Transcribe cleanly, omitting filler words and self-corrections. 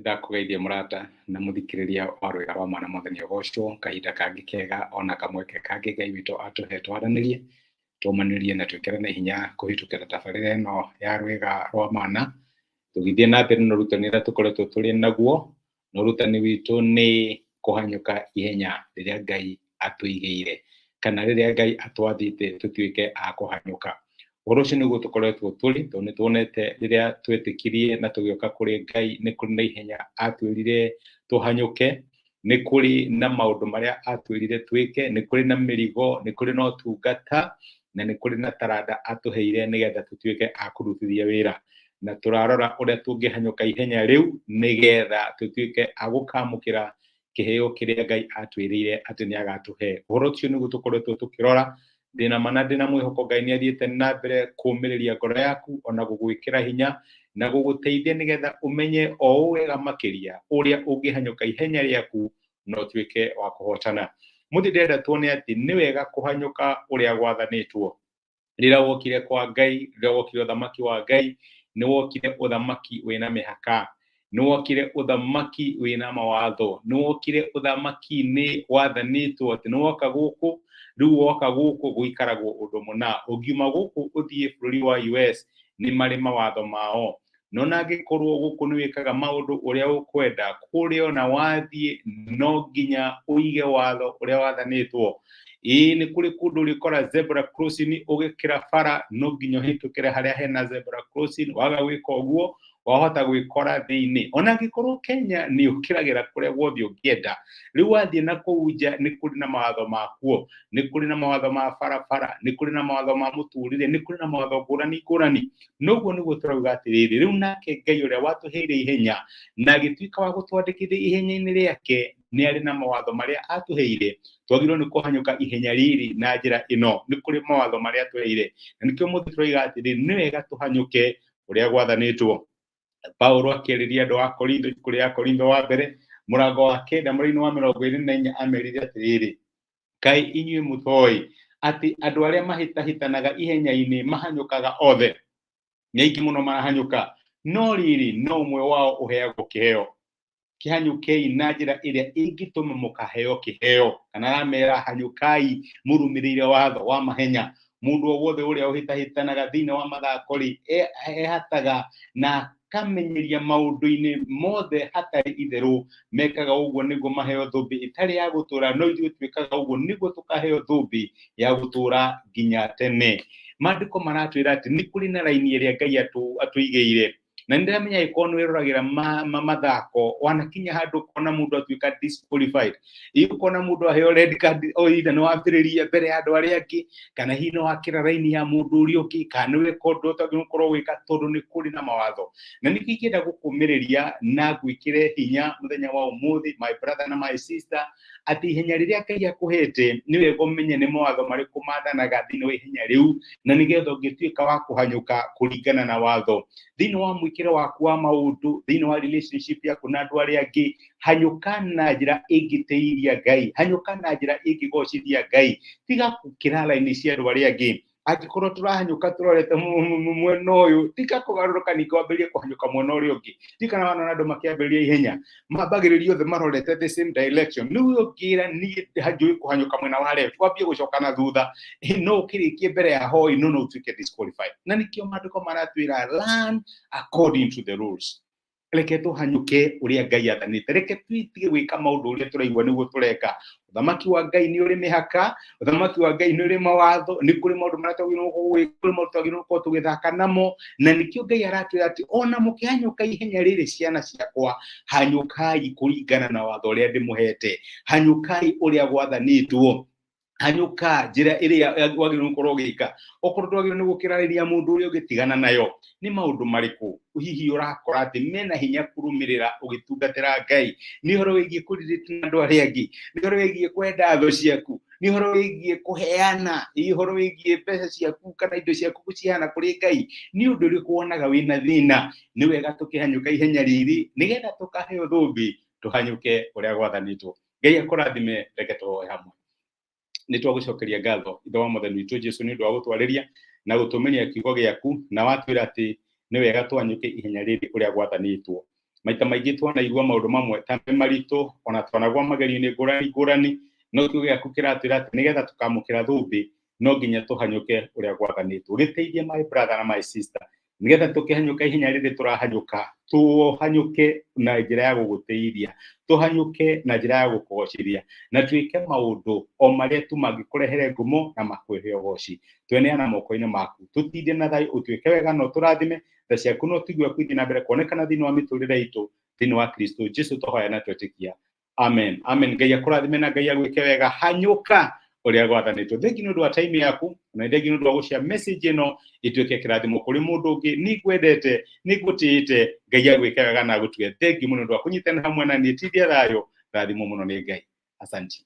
ndakugeithia murata na muthikiriria wa rwega rwa mwana mwathani Agosto kahinda kangi kega ona kamweke kangi Ngai witu atuhe twaranirie tumanirie na twikirane hinya kuhitukira tabarira ino ya rwega rwa mwana tugithie na mbere no rutani ra tukoretwo turi naguo no rutani witu ni kuhanyuka ihenya riria Ngai atuigeire kana riria Ngai atwathite tutuike a kuhanyuka. Ũhoro ũcio nĩguo tũkoretwo tũrĩ tondũ nĩtuonete rĩrĩa twetĩkirie na tũgĩũka kũrĩ Ngai nĩ kũrĩ na ihenya atwĩrire tũhanyũke, nĩ kũrĩ na maũndũ marĩa atwĩrire twĩke, nĩ kũrĩ na mĩrigo, nĩ kũrĩ na ũtungata na nĩ kũrĩ na taranda atũheire nĩgetha tũtuĩke a kũrutithia wĩra, na tũrarora ũrĩa tũngĩhanyũka ihenya rĩu nĩgetha tũtuĩke a gũkamũkĩra kĩheo kĩrĩa Ngai atwĩrĩire atĩ nĩagatũhe. Ũhoro ũcio nĩguo tũkoretwo tũkĩrora ndina mana ndina mwĩhoko Ngai nĩathiĩte na mbere kũũmĩrĩria ngoro yaku ona gũgwĩkĩra hinya na gũgũteithia nĩgetha ũmenye o wega makĩria ũrĩa ũngĩhanyũka ihenya rĩaku na ũtuĩke wa kũhotana. Mũthĩ ndĩrenda tuone atĩ nĩ wega kũhanyũka ũrĩa gwathanĩtwo. Rĩrĩa wokire kwa Ngai, rĩrĩa wokire ũthamaki wa Ngai, nĩ wokire ũthamaki wĩna mĩhaka, nĩ wokire ũthamaki wĩna mawatho, nĩ wokire ũthamaki-inĩ wathanĩtwo atĩ nĩ woka gũkũ rĩu woka gũkũ gũikaragwo ũndũ mũna, ũngiuma gũkũ ũthiĩ bũrũri wa US nĩ marĩ mawatho mao, no na angĩkorwo gũkũ nĩ wĩkaga maũndũ ũrĩa ũkwenda kũrĩa ona wathiĩ no nginya ũige watho ũrĩa wathanĩtwo. Nĩ kũrĩ kũndũ ũrĩkora zebra crossing ũgĩkĩra bara no nginya ũhĩtũkĩre harĩa hena zebra crossing, waga gwĩka ũguo wahota gwĩkora thĩinĩ. Ona angĩkorwo Kenya nĩ ũkĩragĩra kũrĩa guothe ũngĩenda, rĩu wathiĩ na kũu nja nĩ kũrĩ na mawatho makuo, nĩ kũrĩ na mawatho ma barabara, nĩ kũrĩ na mawatho ma mũtũrĩre, nĩ kũrĩ na mawatho ngũrani ngũrani. Noguo nĩguo tũrauga atĩrĩrĩ, rĩu nake Ngai ũrĩa watũheire ihenya na agĩtuĩka wa gũtwandĩkithia ihenya-inĩ rĩake nĩ arĩ na mawatho marĩa atũheire, twagĩrĩirwo nĩ kũhanyũka ihenya rĩrĩ na njĩra ĩno. Nĩ kũrĩ mawatho marĩa atũheire na nĩkĩo mũthĩ tũrauga atĩrĩrĩ, nĩ wega tũhanyũke ũrĩa gwathanĩtwo. Paulo akĩarĩria andũ a Korintho, kũrĩ a Korintho wa mbere mũrango wa 9 mũraini wa 24 amerire atĩrĩrĩ, kaĩ inyuĩ mũtoĩ atĩ andũ arĩa mahĩtahĩtanaga ihenya-inĩ mahanyũkaga othe? Nĩ aingĩ mũno marahanyũka, no rĩrĩ no ũmwe wao ũheagwo kĩheo. Kĩhanyũkei na njĩra ĩrĩa ĩngĩtũma mũkaheo kĩheo, kana aramera hanyũkai mũrũmĩrĩire watho wa mahenya. Mũndũ o wothe ũrĩa ũhĩtahĩtanaga thĩinĩ wa mathako-rĩ ehataga na kamenyeria maũndũ-inĩ mothe hatarĩ itherũ, mekaga ũguo nĩguo maheo thũmbĩ ĩtarĩ ya gũtũra, no ithuĩ twĩkaga ũguo nĩguo tũkaheo thũmbĩ ya gũtũra nginya tene. Maandĩko maratwĩra atĩ nĩ kũrĩ na raini ĩrĩa Ngai atũigĩire, na nĩndĩramenya angĩkorwo nĩ wĩroragĩra mathako wanakinya handũ ũkona mũndũ atuĩka disqualified, ũkona mũndũ aheo red card o either nĩ wambĩrĩria mbere ya andũ arĩa angĩ, kana hihi nĩ wakĩra raini ya mũndũ ũrĩa ũngĩ, kana nĩ weka ũndũ ũtagĩrĩirwo gũkorwo gwĩka tondũ nĩ kũrĩ na mawatho. Na nĩkĩo ingĩenda gũkũmĩrĩria na gwĩkĩre hinya mũthenya wa ũmũthĩ, my brother na my sister, atĩ ihenya rĩrĩa Ngai akũhete nĩ wega ũmenye nĩ mawatho marĩkũ maathanaga thĩinĩ wa ihenya rĩu, na nĩgetha ũngĩtuĩka wa kũhanyũka kũringana na watho thĩinĩ wa mwĩkĩre waku wa maũndũ, thĩinĩ wa relationship yaku na andũ arĩa angĩ, hanyũka na njĩra ĩngĩtĩĩria Ngai, hanyũka na njĩra ĩngĩgocithia Ngai, tiga gũkĩra raini cia andũ arĩa angĩ. Angĩkorwo tũrahanyũka tũrorete mwena ũyũ, tiga kũgarũrũka ningĩ wambĩrĩrie kũhanyũka mwena ũrĩa ũngĩ. Tikana wana andũ makĩambĩrĩria ihenya mambagĩrĩria othe marorete the same direction. Nĩwe ũngĩra niĩ njũĩ kũhanyũka mwena wa left, wambie gũcoka na thutha, no ũkĩrĩkie mbere ya hoi no ũtuĩke disqualified. Na nĩkĩo maandĩko maratwĩra learn according to the rules. Reke tũhanyũke ũrĩa Ngai athanĩte, reke twĩtige gwĩka maũndũ ũrĩa tũraigua nĩguo tũreka. Ũthamaki wa Ngai nĩ ũrĩ mĩhaka, ũthamaki wa Ngai nĩ ũrĩ mawatho, nĩ kũrĩ maũndũ marĩa twagĩrĩirwo gwĩka, kũrĩ maũndũ twagĩrĩirwo gũkorwo tũgĩthaka namo, na nĩkĩo Ngai aratwĩra atĩ ona mũkĩhanyũka ihenya rĩrĩ ciana ciakwa, hanyũkai kũringana na watho ũrĩa ndĩmũhete, hanyũkai ũrĩa gwathanĩtwo, hanyũka njĩra ĩrĩa wagĩrĩirwo gũkorwo ũgĩka. Okorwo ndwagĩrĩirwo nĩ gũkĩrarĩria mũndũ ũrĩa ũgĩtigana nayo, nĩ maũndũ marĩkũ hihi ũrakora atĩ mena hinya kũrũmĩrĩra ũgĩtungatĩra Ngai? Nĩ ũhoro wĩgiĩ kũririkana andũ arĩa angĩ, nĩ ũhoro wĩgiĩ kwenda thũ ciaku, nĩ ũhoro wĩgiĩ kũheana, nĩ ũhoro wĩgiĩ mbeca ciaku kana indo ciaku gũciheana kũrĩ Ngai? Nĩ ũndũ ũrĩkũ wonaga wĩna thĩna? Nĩ wega tũkĩhanyũka ihenya rĩrĩ nĩgetha tũkaheo thũmbĩ, tũhanyũke ũrĩa gwathanĩtwo. Ngai akũrathime, reke tũhoe hamwe. Nĩ twagũcokeria ngatho ithe wa mwathani witũ Jesũ nĩ ũndũ wa gũtwarĩria na gũtũmĩria kiugo gĩaku, na watwĩra atĩ nĩ wega twanyũke ihenya rĩrĩ ũrĩa gwathanĩtwo. maita maingĩ twanaigua maũndũ mamwe ta maritũ ona twanagwa magerio-inĩ ngũrani no kiugo gĩaku kĩratwĩra atĩ nĩgetha tũkamũkĩra thũmbĩ no nginya tũhanyũke ũrĩa gwathanĩtwo. Gĩteithie my brother na my sister nĩgetha tũkĩhanyũka ihenya rĩrĩ tũrahanyũka tũhanyũke na njĩra ya gũgũtĩithia, tũhanyũke na njĩra ya gũkũgoceria na twĩke maũndũ o marĩa tu mangĩkũrehere ngumo na makũhe ũgoci. Tweneana moko-inĩ maku, tũtinde na thayũ, ũtwĩke wega na ũtũrathime, tha ciaku no tũigue gũthiĩ na mbere kuonekana thĩinĩ wa mĩtũrĩre itũ thĩinĩ wa Kristo Jesũ tũhoya na twetĩkia, amen. Amen. Ngai akũrathime na Ngai agwĩke wega, hanyũka ũrĩa gwathanĩtwo. Thengi nĩ ũndũ wa time yaku na thengi nĩ ũndũ wa gũcia message ĩno ĩtuĩke kĩrathimo kũrĩ mũndũ ũngĩ. Nĩngwendete, nĩngũtĩĩte, Ngai agwĩke wega na agũtue. Thengi mũno nĩ ũndũ wa kũnyitana hamwe na niĩ. Tithia thayũ, rathimo mũno nĩ Ngai. Asante.